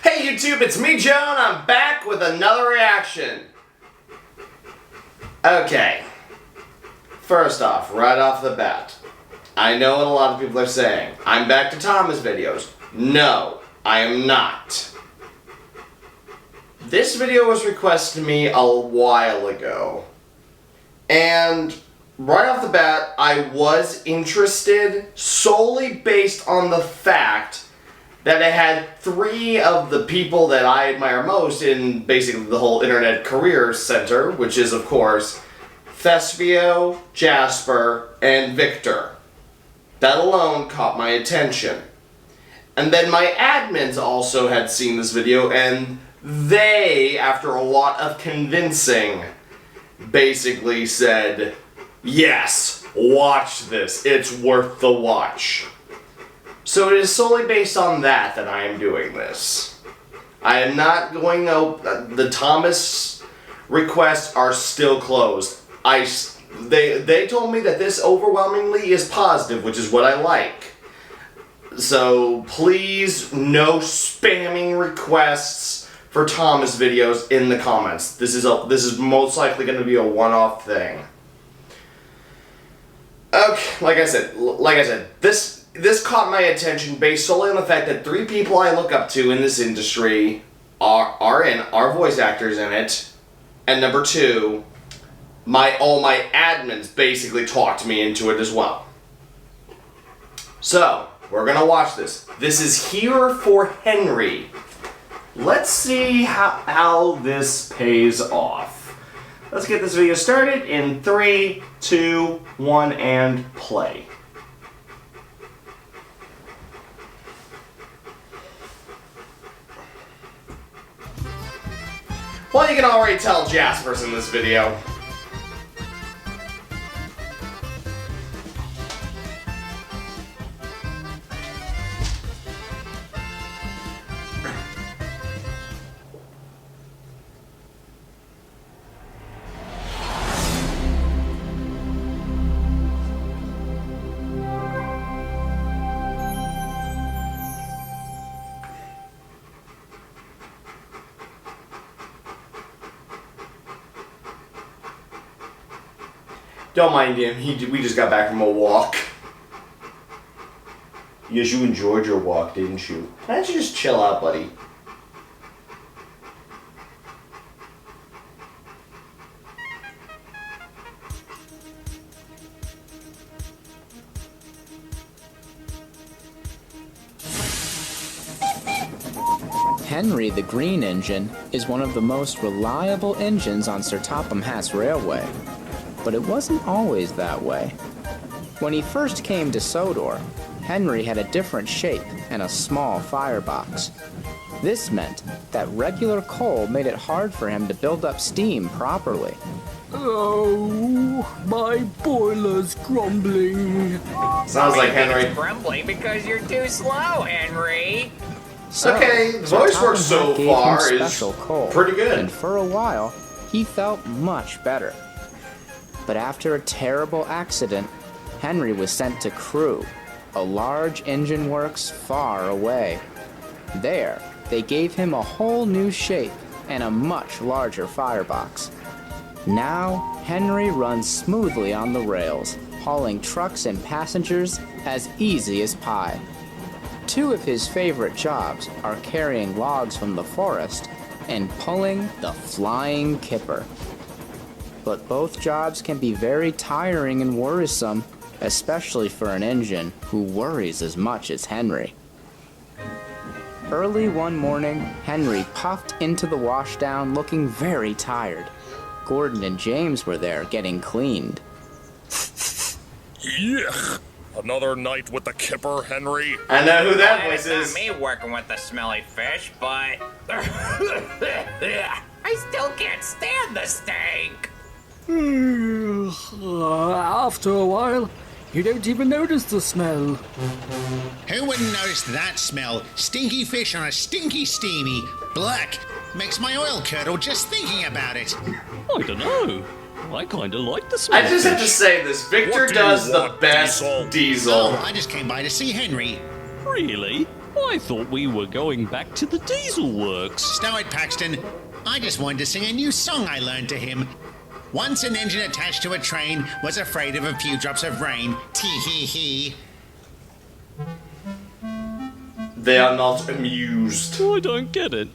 Hey YouTube, it's me, Joe, and I'm back with another reaction. Okay. First off, right off the bat, I know what a lot of people are saying. I'm back to Thomas videos. No, I am not. This video was requested to me a while ago. And right off the bat, I was interested solely based on the fact that it had three of the people that I admire most in basically the whole internet career center, which is, of course, Thespio, Jasper, and Victor. That alone caught my attention. And then my admins also had seen this video, and they, after a lot of convincing, basically said, yes, watch this, it's worth the watch. So it is solely based on that I am doing this. I am not going out, the Thomas requests are still closed. They told me that this overwhelmingly is positive, which is what I like. So please, no spamming requests for Thomas videos in the comments. This is most likely going to be a one-off thing. Okay, like I said, this caught my attention based solely on the fact that three people I look up to in this industry are voice actors in it, and number two, all my admins basically talked me into it as well. So, we're gonna watch this. This is Here for Henry. Let's see how this pays off. Let's get this video started in 3, 2, 1, and play. Well, you can already tell Jasper's in this video. Don't mind him, we just got back from a walk. Yes, you enjoyed your walk, didn't you? Why don't you just chill out, buddy? Henry the Green Engine is one of the most reliable engines on Sir Topham Hatt's railway. But it wasn't always that way. When he first came to Sodor, Henry had a different shape and a small firebox. This meant that regular coal made it hard for him to build up steam properly. Oh, my boiler's grumbling. Sounds like Henry. It's grumbling because you're too slow, Henry. So, okay, the Sir voice Topham work so Hatt gave far him is special coal, pretty good. And for a while, he felt much better. But after a terrible accident, Henry was sent to Crewe, a large engine works far away. There, they gave him a whole new shape and a much larger firebox. Now, Henry runs smoothly on the rails, hauling trucks and passengers as easy as pie. Two of his favorite jobs are carrying logs from the forest and pulling the Flying Kipper. But both jobs can be very tiring and worrisome, especially for an engine who worries as much as Henry. Early one morning, Henry puffed into the washdown looking very tired. Gordon and James were there getting cleaned. Yuck! Another night with the Kipper, Henry. I know who that voice It's is. not me working with the smelly fish, but I still can't stand the stink. After a while, you don't even notice the smell. Who wouldn't notice that smell? Stinky fish on a stinky steamy. Black. Makes my oil curdle just thinking about it. I don't know. I kinda like the smell I just of have to fish. say this. Victor What do you does the want, best Diesel? Diesel. Oh, I just came by to see Henry. Really? I thought we were going back to the diesel works. Stow it, Paxton. I just wanted to sing a new song I learned to him. Once an engine attached to a train was afraid of a few drops of rain. Tee-hee-hee. They are not amused. I don't get it.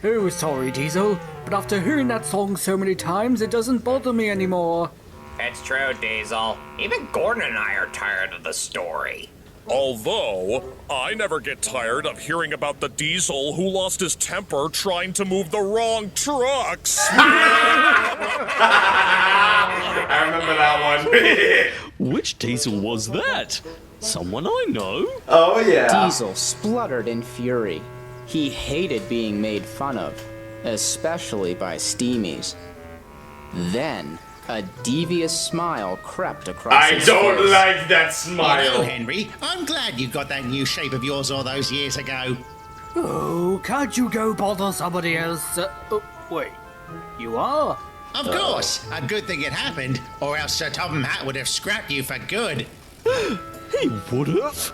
Oh, sorry, Diesel, but after hearing that song so many times, it doesn't bother me anymore. It's true, Diesel. Even Gordon and I are tired of the story. Although, I never get tired of hearing about the Diesel who lost his temper trying to move the wrong trucks. I remember that one. Which diesel was that? Someone I know? Oh, yeah. Diesel spluttered in fury. He hated being made fun of, especially by Steamies. Then, a devious smile crept across I his don't face. like that Hello, smile. Henry. I'm glad you got that new shape of yours all those years ago. Oh, can't you go bother somebody else? Oh, wait, you are? Of course. A good thing it happened, or else Sir Topham Hatt would have scrapped you for good. He would have.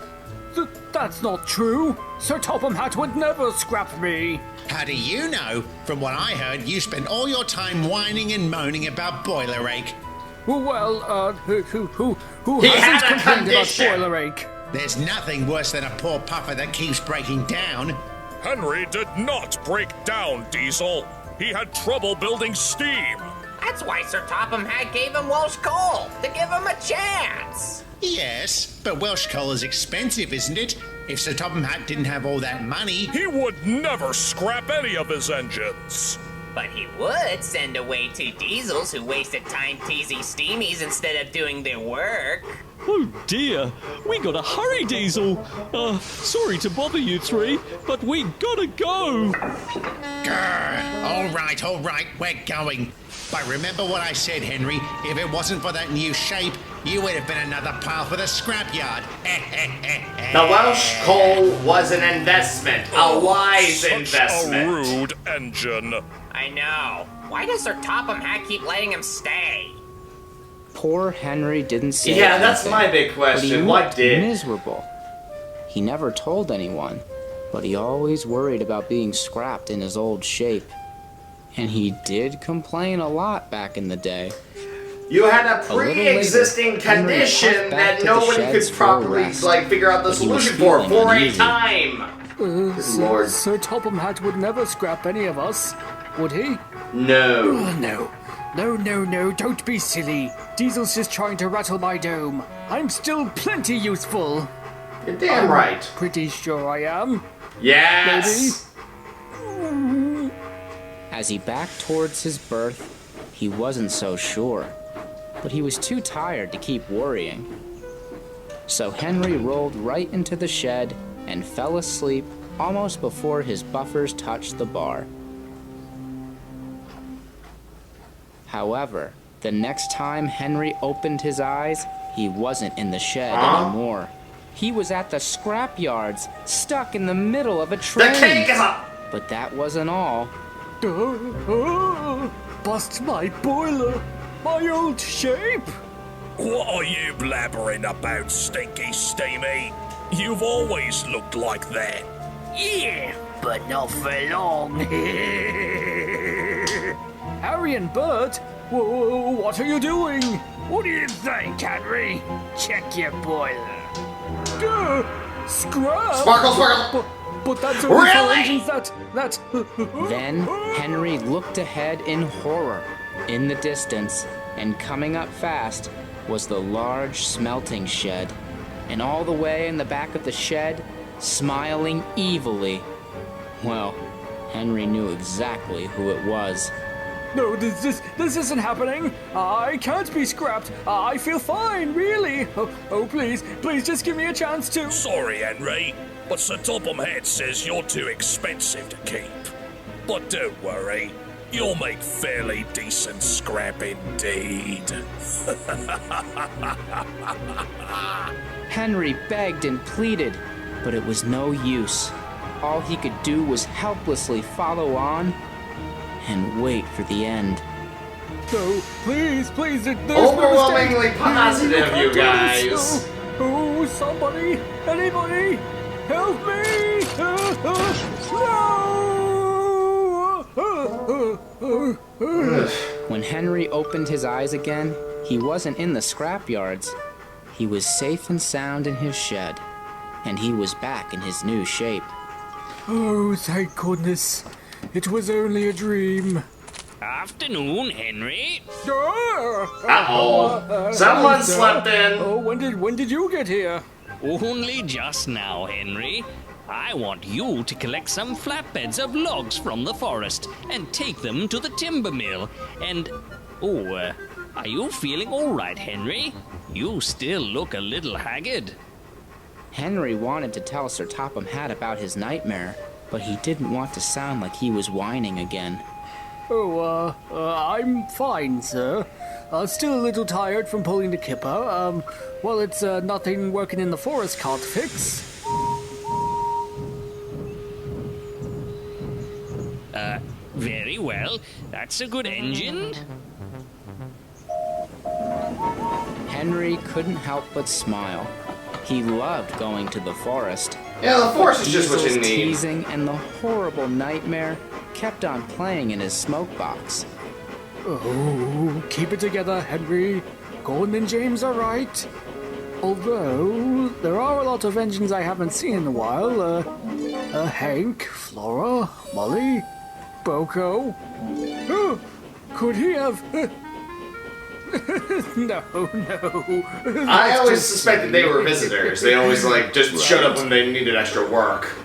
That's not true. Sir Topham Hatt would never scrap me. How do you know? From what I heard, you spent all your time whining and moaning about boiler ache. Well, who He hasn't had a complained about condition. boiler ache? There's nothing worse than a poor puffer that keeps breaking down. Henry did not break down, Diesel. He had trouble building steam. That's why Sir Topham Hatt gave him Welsh coal, to give him a chance. Yes, but Welsh coal is expensive, isn't it? If Sir Topham Hatt didn't have all that money, He would never scrap any of his engines. But he would send away 2 diesels who wasted time teasing steamies instead of doing their work. Oh dear, we gotta hurry, Diesel. Sorry to bother you three, but we gotta go. grrr. All right, we're going. But remember what I said, Henry. If it wasn't for that new shape, you would have been another pile for the scrapyard. The Welsh coal was an investment, a wise Such investment. a rude engine. I know. Why does Sir Topham Hatt keep letting him stay? Poor Henry didn't say Yeah, that's anything, my big but he question. What looked did? miserable. He never told anyone, but he always worried about being scrapped in his old shape. And he did complain a lot back in the day. You had a A little later, pre-existing Henry condition puffed back that to no the one sheds could for a properly rest, figure out the but he was solution for feeling a uneasy. time. Good lord. Sir Topham Hatt would never scrap any of us, would he? No. No, don't be silly. Diesel's just trying to rattle my dome. I'm still plenty useful. You're damn right. Pretty sure I am. Yes. As he backed towards his berth, he wasn't so sure, but he was too tired to keep worrying. So Henry rolled right into the shed and fell asleep almost before his buffers touched the bar. However, the next time Henry opened his eyes, he wasn't in the shed anymore. He was at the scrap yards, stuck in the middle of a The train. cake is up. But that wasn't all. Bust my boiler. My old shape. What are you blabbering about, Stinky Steamy? You've always looked like that. Yeah, but not for long. Harry and Bert, what are you doing? What do you think, Henry? Check your boiler. Scrap. Sparkle. But that's only for Really? engines that. Then Henry looked ahead in horror. In the distance, and coming up fast, was the large smelting shed. And all the way in the back of the shed, smiling evilly. Well, Henry knew exactly who it was. No, this isn't happening. I can't be scrapped. I feel fine, really. Oh, please, just give me a chance to. Sorry, Henry, but Sir Topham Hatt says you're too expensive to keep. But don't worry, you'll make fairly decent scrap indeed. Henry begged and pleaded, but it was no use. All he could do was helplessly follow on and wait for the end. No, please, there's Overwhelmingly no mistake. positive, can't you do this. guys. Oh, somebody! Anybody! Help me! No! When Henry opened his eyes again, he wasn't in the scrapyards. He was safe and sound in his shed, and he was back in his new shape. Oh, thank goodness. It was only a dream. Afternoon, Henry. Uh-oh. Someone slept in. Oh, when did you get here? Only just now, Henry. I want you to collect some flatbeds of logs from the forest and take them to the timber mill. And, are you feeling all right, Henry? You still look a little haggard. Henry wanted to tell Sir Topham Hatt about his nightmare, but he didn't want to sound like he was whining again. Oh, I'm fine, sir. Still a little tired from pulling the kipper. Well, it's nothing working in the forest can't fix. Very well. That's a good engine. Henry couldn't help but smile. He loved going to the forest. Yeah, the forest is just what you Diesel's need. teasing and the horrible nightmare kept on playing in his smoke box. Oh, keep it together, Henry. Gordon and James are right. Although, there are a lot of engines I haven't seen in a while. Hank, Flora, Molly, Boko. Oh, could he have... No. I always suspected they were visitors. They always, just showed up when they needed extra work.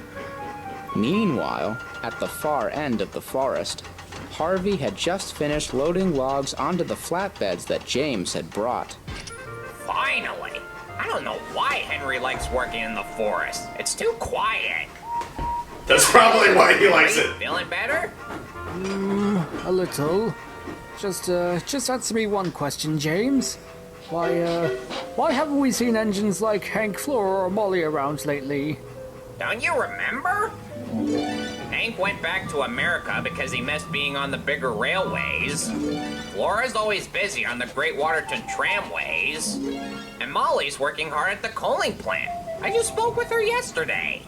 Meanwhile, at the far end of the forest, Harvey had just finished loading logs onto the flatbeds that James had brought. Finally! I don't know why Henry likes working in the forest. It's too quiet. That's probably why he likes it. Feeling better? A little. Just answer me one question, James. Why haven't we seen engines like Hank, Flora, or Molly around lately? Don't you remember? Hank went back to America because he missed being on the bigger railways. Flora's always busy on the Great Waterton tramways. And Molly's working hard at the coaling plant. I just spoke with her yesterday.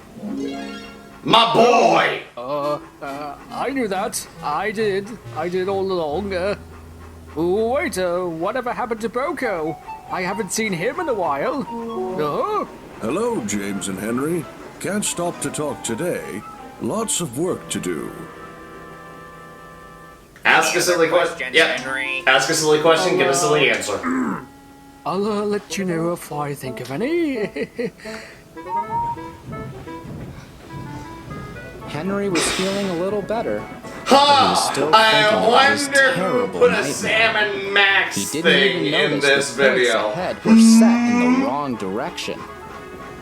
My boy! I knew that. I did all along. Wait, whatever happened to Boko? I haven't seen him in a while. Hello, James and Henry. Can't stop to talk today. Lots of work to do. Ask a silly question. Yep. Henry. Ask a silly question, give a silly answer. I'll let you know if I think of any. Henry was feeling a little better. Ha! still I thinking about his wonder who terrible put a nightmare. Salmon Max He didn't thing even in notice this the points video. ahead were set in the wrong direction.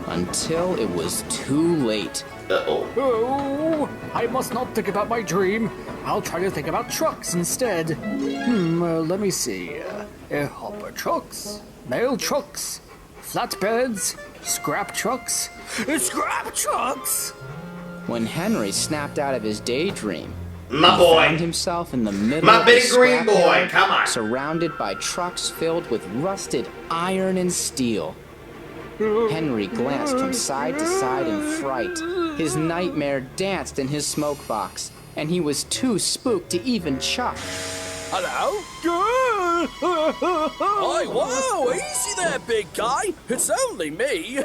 Until it was too late. Uh-oh. Oh, I must not think about my dream. I'll try to think about trucks instead. Let me see. Hopper trucks, mail trucks, flatbeds, scrap trucks. Scrap trucks! When Henry snapped out of his daydream, My he boy. found himself in the middle My of big the green boy, scrapyard, come on. surrounded by trucks filled with rusted iron and steel. Henry glanced from side to side in fright. His nightmare danced in his smoke box, and he was too spooked to even chuck. Hello? Oh, whoa! Easy there, big guy! It's only me!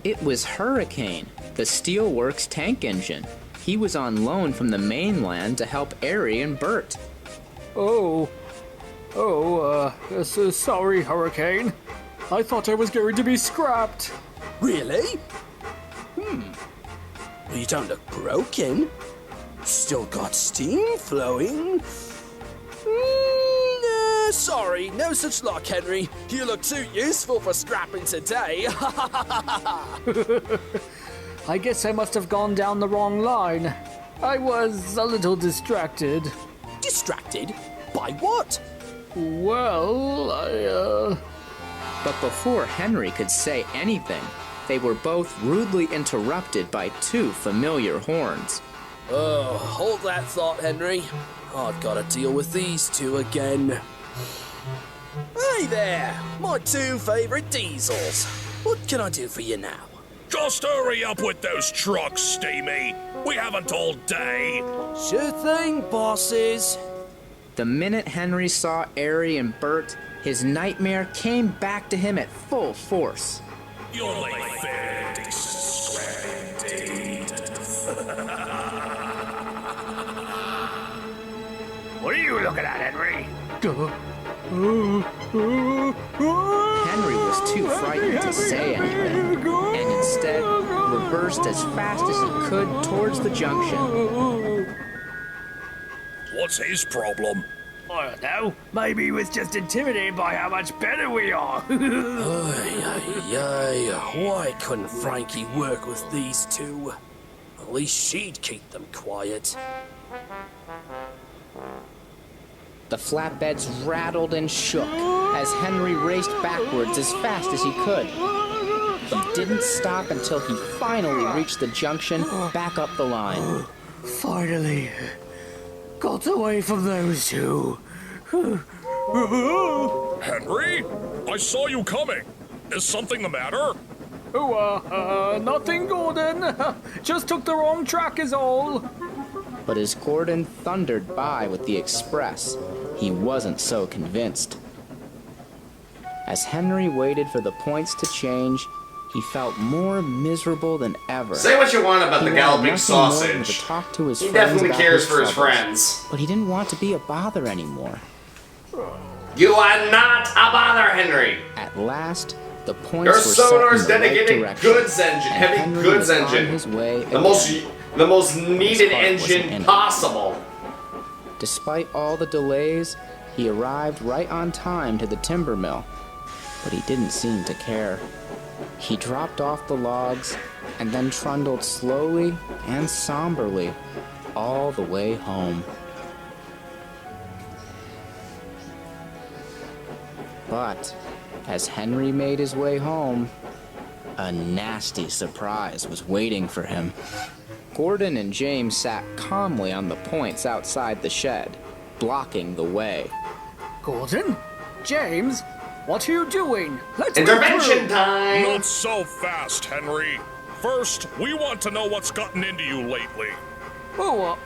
It was Hurricane, the Steelworks tank engine. He was on loan from the mainland to help Airy and Bert. Sorry, Hurricane. I thought I was going to be scrapped. Really? Well, you don't look broken. Still got steam flowing. Sorry, no such luck, Henry. You look too useful for scrapping today. I guess I must have gone down the wrong line. I was a little distracted. Distracted? By what? Well, But before Henry could say anything, they were both rudely interrupted by two familiar horns. Oh, hold that thought, Henry. I've got to deal with these two again. Hey there, my two favourite diesels. What can I do for you now? Just hurry up with those trucks, Steamy. We haven't all day. Sure thing, bosses. The minute Henry saw Airy and Bert, his nightmare came back to him at full force. You'll make fair, decent scrap indeed. What are you looking at, Henry? Henry was too frightened to say anything, and instead reversed as fast as he could towards the junction. What's his problem? I don't know. Maybe he was just intimidated by how much better we are. Why couldn't Frankie work with these two? At least she'd keep them quiet. The flatbeds rattled and shook as Henry raced backwards as fast as he could. He didn't stop until he finally reached the junction back up the line. Finally, got away from those two. Henry? I saw you coming. Is something the matter? Nothing, Gordon. Just took the wrong track is all. But as Gordon thundered by with the express, he wasn't so convinced. As Henry waited for the points to change, he felt more miserable than ever. Say what you want about He the wanted galloping nothing more than sausage. to talk to his He friends definitely about cares for his troubles. friends. But he didn't want to be a bother anymore. You are not a bother, Henry. At last, the points Your were set in sonar's the right dedicated direction, goods engine, and heavy Henry goods was on engine. his way The again. most needed heart wasn't in engine it. possible. Despite all the delays, he arrived right on time to the timber mill, but he didn't seem to care. He dropped off the logs and then trundled slowly and somberly all the way home. But as Henry made his way home, a nasty surprise was waiting for him. Gordon and James sat calmly on the points outside the shed, blocking the way. Gordon? James? What are you doing? Let's go Intervention through. time! Not so fast, Henry. First, we want to know what's gotten into you lately. Oh,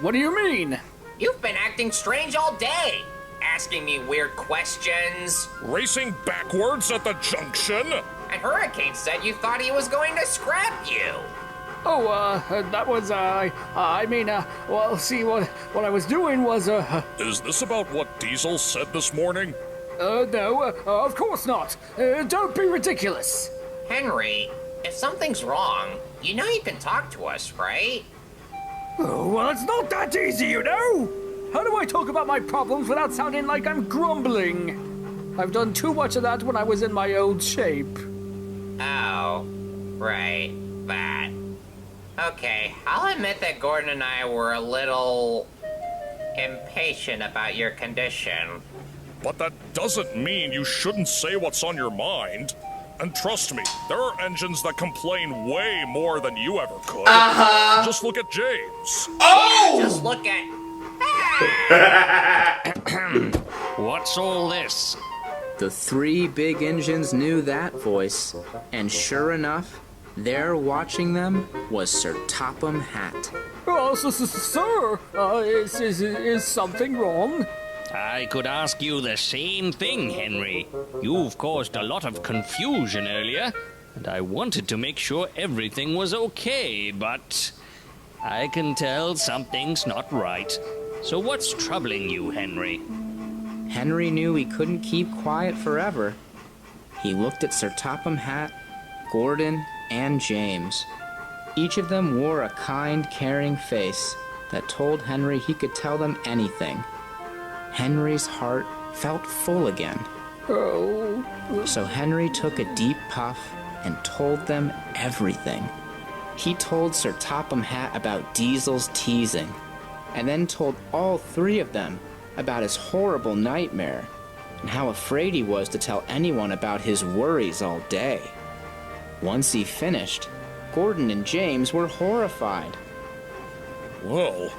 what do you mean? You've been acting strange all day. Asking me weird questions. Racing backwards at the junction? And Hurricane said you thought he was going to scrap you. That was, well, see, what I was doing was, Is this about what Diesel said this morning? no, of course not. Don't be ridiculous. Henry, if something's wrong, you know you can talk to us, right? Oh, well, it's not that easy, you know. How do I talk about my problems without sounding like I'm grumbling? I've done too much of that when I was in my old shape. Oh, right, that. Okay, I'll admit that Gordon and I were a little impatient about your condition. But that doesn't mean you shouldn't say what's on your mind. And trust me, there are engines that complain way more than you ever could. Uh-huh. Just look at James. Oh! Just look at... What's all this? The three big engines knew that voice, and sure enough, there watching them was Sir Topham Hatt. Oh, sir, is something wrong? I could ask you the same thing, Henry. You've caused a lot of confusion earlier, and I wanted to make sure everything was okay, but I can tell something's not right. So what's troubling you, Henry? Henry knew he couldn't keep quiet forever. He looked at Sir Topham Hatt, Gordon, and James. Each of them wore a kind, caring face that told Henry he could tell them anything. Henry's heart felt full again. Oh. So Henry took a deep puff and told them everything. He told Sir Topham Hatt about Diesel's teasing, and then told all three of them about his horrible nightmare, and how afraid he was to tell anyone about his worries all day. Once he finished, Gordon and James were horrified. Well,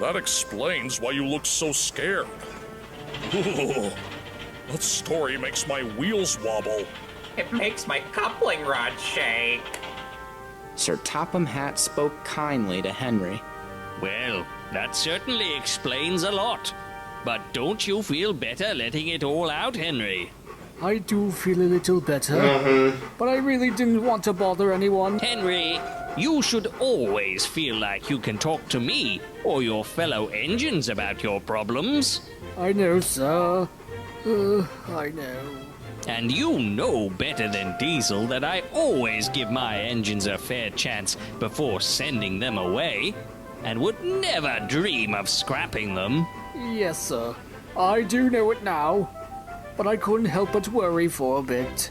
that explains why you look so scared. Ooh, That story makes my wheels wobble. It makes my coupling rod shake. Sir Topham Hatt spoke kindly to Henry. Well, that certainly explains a lot. But don't you feel better letting it all out, Henry? I do feel a little better, but I really didn't want to bother anyone. Henry, you should always feel like you can talk to me or your fellow engines about your problems. I know, sir. I know. And you know better than Diesel that I always give my engines a fair chance before sending them away, and would never dream of scrapping them. Yes, sir. I do know it now, but I couldn't help but worry for a bit.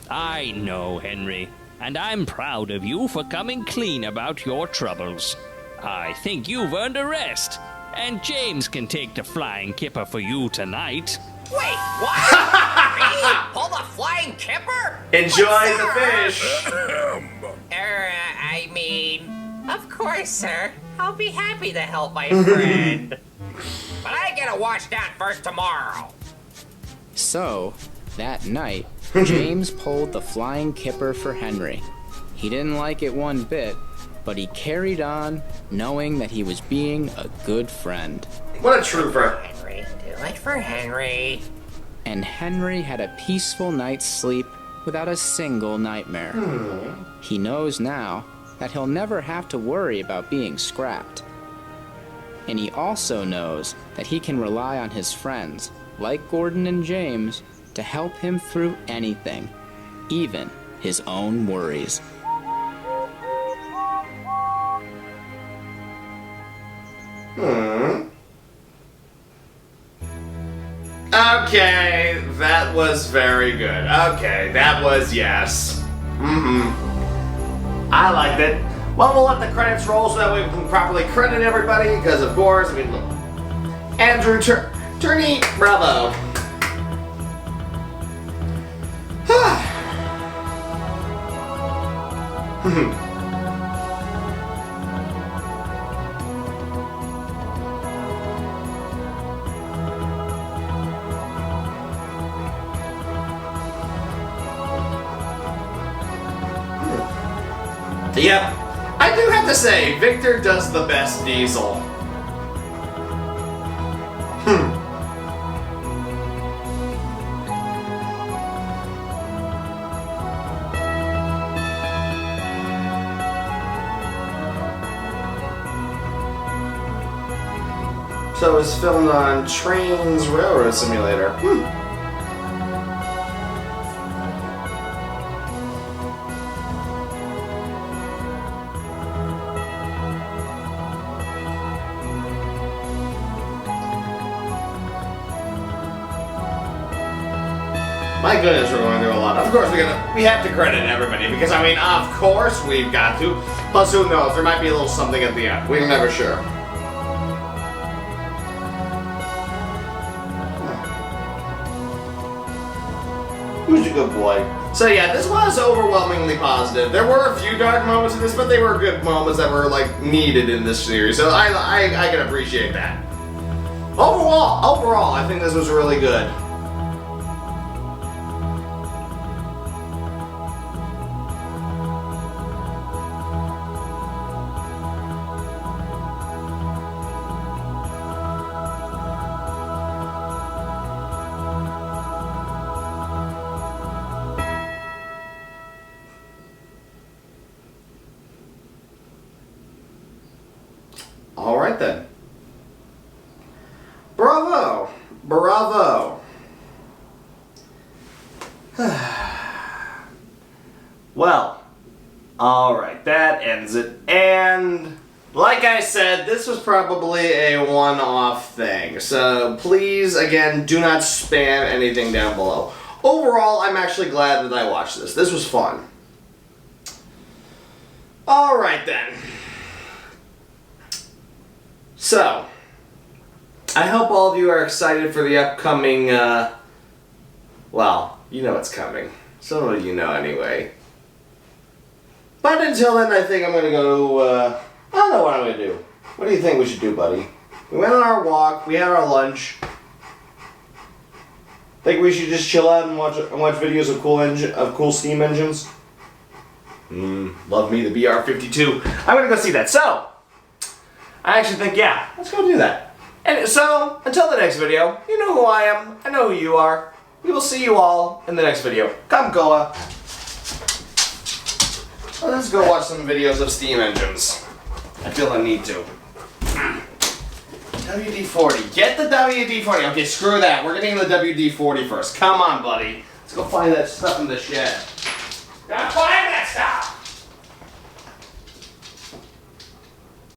I know, Henry, and I'm proud of you for coming clean about your troubles. I think you've earned a rest, and James can take the flying kipper for you tonight. Wait, what? Me? Pull the flying kipper? Enjoy But, the sir, fish. I mean, of course, sir. I'll be happy to help my friend. But I get a wash down first tomorrow. So, that night, James pulled the flying kipper for Henry. He didn't like it one bit, but he carried on, knowing that he was being a good friend. What a trooper. Henry, do it for Henry. And Henry had a peaceful night's sleep without a single nightmare. He knows now that he'll never have to worry about being scrapped. And he also knows that he can rely on his friends, like Gordon and James, to help him through anything, even his own worries. Okay, that was very good. Okay, that was yes. I liked it. Well, we'll let the credits roll so that way we can properly credit everybody, because of course, I mean, look. Andrew Turney, bravo. Yep, I do have to say, Victor does the best Diesel. So it was filmed on Trains Railroad Simulator. My goodness, we're going through a lot. Of course, we have to credit everybody because I mean, of course we've got to. Plus, who knows? There might be a little something at the end. We're never sure. Who's a good boy? So yeah, this was overwhelmingly positive. There were a few dark moments in this, but they were good moments that were like needed in this series. So I can appreciate that. Overall, I think this was really good. Alright then. Bravo! Bravo! Well, alright, that ends it. And like I said, this was probably a one-off thing. So please, again, do not spam anything down below. Overall, I'm actually glad that I watched this. This was fun. Alright then. So, I hope all of you are excited for the upcoming, well, you know what's coming. Some of you know anyway. But until then, I think I'm going to go, I don't know what I'm going to do. What do you think we should do, buddy? We went on our walk, we had our lunch. Think we should just chill out and watch videos of cool steam engines? Love me the BR-52. I'm gonna go see that. So, I actually think, yeah, let's go do that. And so, until the next video, you know who I am, I know who you are. We will see you all in the next video. Come, Goa. Let's go watch some videos of steam engines. I feel I need to. WD-40. Get the WD-40. Okay, screw that. We're getting the WD-40 first. Come on, buddy. Let's go find that stuff in the shed. Gotta find that stuff!